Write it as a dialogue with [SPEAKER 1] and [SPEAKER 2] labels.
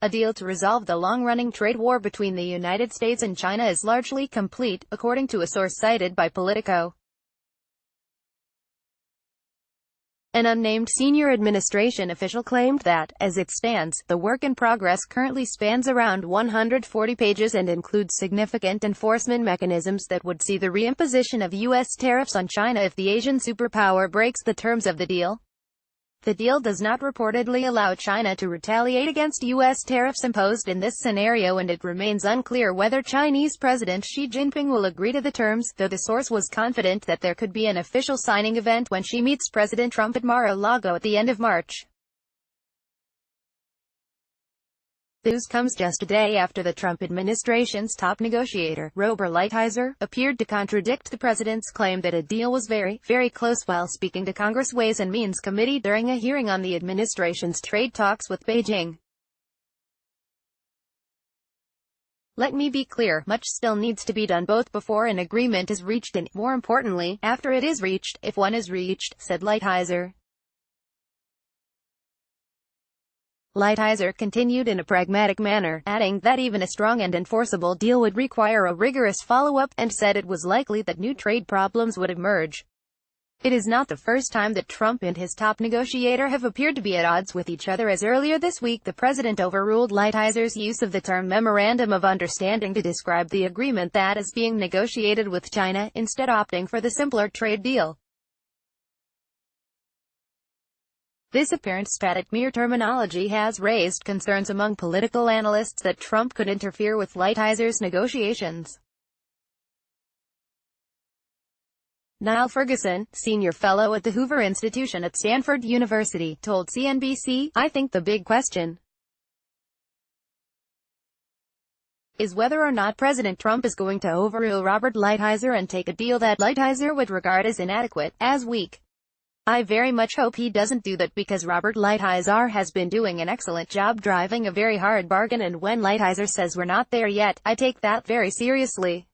[SPEAKER 1] A deal to resolve the long-running trade war between the United States and China is largely complete, according to a source cited by Politico. An unnamed senior administration official claimed that, as it stands, the work in progress currently spans around 140 pages and includes significant enforcement mechanisms that would see the re-imposition of U.S. tariffs on China if the Asian superpower breaks the terms of the deal. The deal does not reportedly allow China to retaliate against U.S. tariffs imposed in this scenario, and it remains unclear whether Chinese President Xi Jinping will agree to the terms, though the source was confident that there could be an official signing event when she meets President Trump at Mar-a-Lago at the end of March. The news comes just a day after the Trump administration's top negotiator, Robert Lighthizer, appeared to contradict the president's claim that a deal was very, very close while speaking to Congress' Ways and Means Committee during a hearing on the administration's trade talks with Beijing. "Let me be clear, much still needs to be done both before an agreement is reached and, more importantly, after it is reached, if one is reached," said Lighthizer. Lighthizer continued in a pragmatic manner, adding that even a strong and enforceable deal would require a rigorous follow-up, and said it was likely that new trade problems would emerge. It is not the first time that Trump and his top negotiator have appeared to be at odds with each other, as earlier this week the president overruled Lighthizer's use of the term Memorandum of Understanding to describe the agreement that is being negotiated with China, instead opting for the simpler trade deal. This apparent static mere terminology has raised concerns among political analysts that Trump could interfere with Lighthizer's negotiations. Niall Ferguson, senior fellow at the Hoover Institution at Stanford University, told CNBC, "I think the big question is whether or not President Trump is going to overrule Robert Lighthizer and take a deal that Lighthizer would regard as inadequate, as weak. I very much hope he doesn't do that, because Robert Lighthizer has been doing an excellent job driving a very hard bargain, and when Lighthizer says we're not there yet, I take that very seriously."